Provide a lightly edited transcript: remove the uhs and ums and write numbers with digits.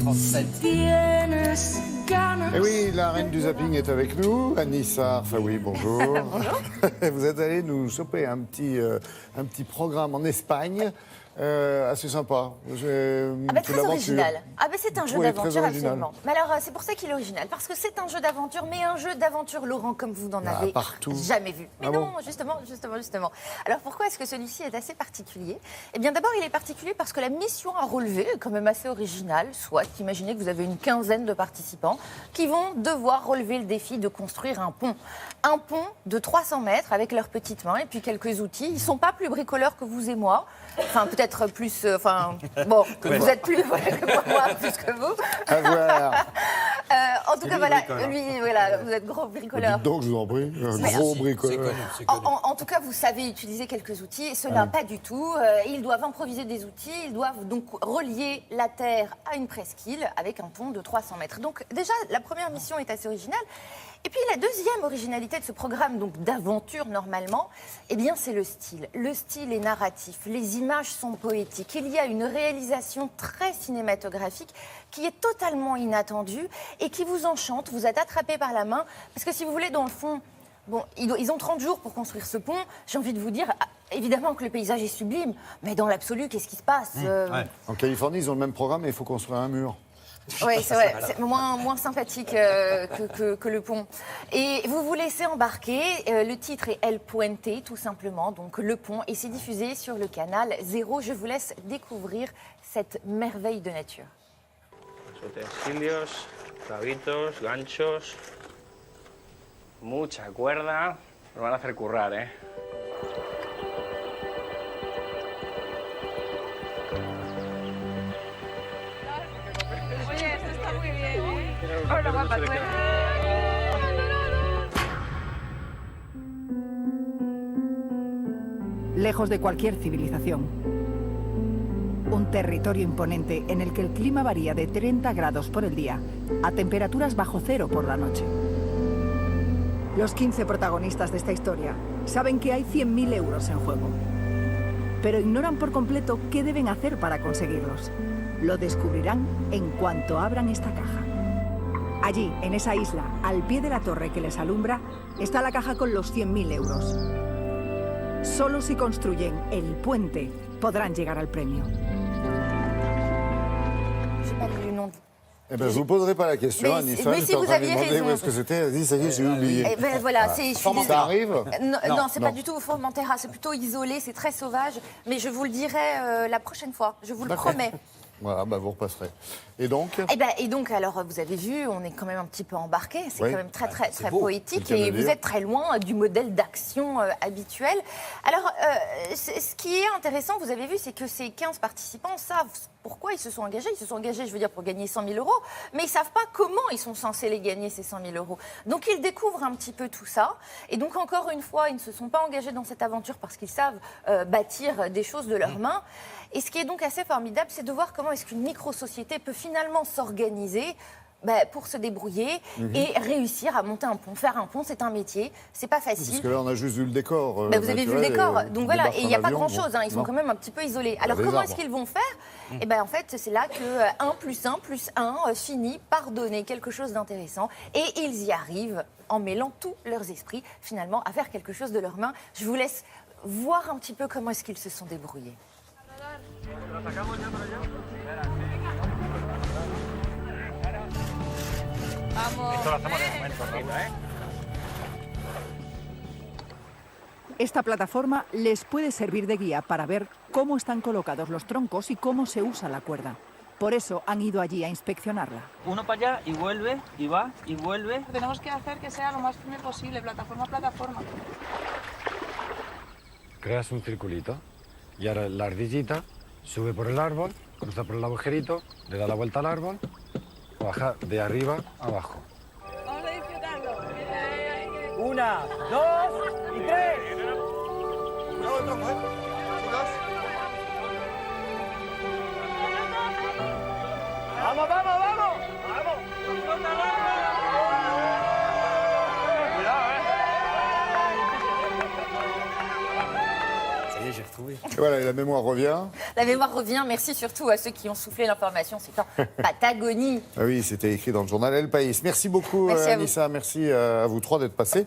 37. Et oui, la reine du zapping est avec nous, Anissa Arfaoui, bonjour. Bonjour. Vous êtes allée nous choper un petit programme en Espagne, assez sympa. Très original. C'est un jeu Oui, d'aventure, très original. absolument. Mais alors, c'est pour ça qu'il est original. Parce que c'est un jeu d'aventure, mais un jeu d'aventure, Laurent, comme vous n'en avez partout. jamais vu. Mais Ah non, bon justement. Alors, pourquoi est-ce que celui-ci est assez particulier? Eh bien, d'abord, il est particulier parce que la mission à relever est quand même assez originale. Soit, imaginez que vous avez une quinzaine de participants qui vont devoir relever le défi de construire un pont. Un pont de 300 mètres avec leurs petites mains et puis quelques outils. Ils ne sont pas plus bricoleurs que vous et moi. Enfin, peut-être plus... bon, vous êtes plus que moi, plus que vous. À voir. En tout cas, voilà, lui, voilà, vous êtes gros bricoleur. Donc, je vous en prie, un gros bricoleur. C'est connu. En tout cas, vous savez utiliser quelques outils, et ceux-là, pas du tout. Ils doivent improviser des outils, ils doivent donc relier la Terre à une presqu'île avec un pont de 300 mètres. Donc déjà, la première mission est assez originale. Et puis la deuxième originalité de ce programme, donc d'aventure normalement, eh bien c'est le style. Le style est narratif, les images sont poétiques. Il y a une réalisation très cinématographique qui est totalement inattendue et qui vous enchante, vous êtes attrapé par la main. Parce que si vous voulez, dans le fond, bon, ils ont 30 jours pour construire ce pont. J'ai envie de vous dire, évidemment que le paysage est sublime, mais dans l'absolu, qu'est-ce qui se passe En Californie, ils ont le même programme et il faut construire un mur. Oui, c'est vrai, c'est moins sympathique que le pont. Et vous vous laissez embarquer, le titre est El Puente, tout simplement, donc le pont, et c'est diffusé sur le canal 0. Je vous laisse découvrir cette merveille de nature. Utensilios, clavitos, ganchos, mucha cuerda. Nos van a hacer currar, ¿eh? Oye, esto está muy bien, ¿eh? Hola, guapa, tú eres. Lejos de cualquier civilización. Un territorio imponente en el que el clima varía de 30 grados por el día a temperaturas bajo cero por la noche. Los 15 protagonistas de esta historia saben que hay 100.000 euros en juego, pero ignoran por completo qué deben hacer para conseguirlos. Lo descubrirán en cuanto abran esta caja. Allí, en esa isla, al pie de la torre que les alumbra, está la caja con los 100.000 euros. Solo si construyen el puente podrán llegar al premio. Eh ben, je ne vous poserai pas la question, Anissa. Mais si vous aviez raison. Où est-ce que c'était? Elle dit, ça y est, j'ai oublié. Eh ben voilà, Ça arrive? Non, c'est pas du tout Formentera, c'est plutôt isolé, c'est très sauvage. Mais je vous le dirai la prochaine fois, je vous le promets. Voilà, bah vous repasserez. Et donc Et donc, alors, vous avez vu, on est quand même un petit peu embarqué. C'est Oui. quand même très beau, poétique. c'est le cas Et de vous dire. êtes très loin du modèle d'action habituel. Alors, ce qui est intéressant, vous avez vu, c'est que ces 15 participants savent pourquoi ils se sont engagés. Ils se sont engagés, je veux dire, pour gagner 100 000 euros. Mais ils ne savent pas comment ils sont censés les gagner, ces 100 000 euros. Donc, ils découvrent un petit peu tout ça. Et donc, encore une fois, ils ne se sont pas engagés dans cette aventure parce qu'ils savent bâtir des choses de leurs mains. Et ce qui est donc assez formidable, c'est de voir comment est-ce qu'une micro-société peut finalement s'organiser pour se débrouiller et réussir à monter un pont. Faire un pont, c'est un métier, c'est pas facile. Parce que là, on a juste vu le décor. Vous avez vu le décor, donc voilà, et il n'y a pas grand-chose, Bon, ils sont non. quand même un petit peu isolés. Alors des comment arbres. est-ce qu'ils vont faire? En fait, c'est là que 1 plus 1 plus 1 finit par donner quelque chose d'intéressant. Et ils y arrivent en mêlant tous leurs esprits, finalement, à faire quelque chose de leurs mains. Je vous laisse voir un petit peu comment est-ce qu'ils se sont débrouillés. Esto lo hacemos de momento, Raúl, ¿eh? Esta plataforma les puede servir de guía para ver cómo están colocados los troncos y cómo se usa la cuerda. Por eso han ido allí a inspeccionarla. Uno para allá y vuelve, y va, y vuelve. Tenemos que hacer que sea lo más firme posible, plataforma a plataforma. Creas un circulito y ahora la ardillita sube por el árbol, cruza por el agujerito, le da la vuelta al árbol, baja de arriba a abajo. Vamos a disfrutarlo. 1, 2 y 3. ¡Vamos, vamos, vamos! ¡Vamos! Ça y y est, j'ai retrouvé. Et voilà, et la mémoire revient. La mémoire revient. Merci surtout à ceux qui ont soufflé l'information. C'est en Patagonie. Ah oui, c'était écrit dans le journal El País. Merci beaucoup, Merci à vous. Anissa. Merci à vous trois d'être passés.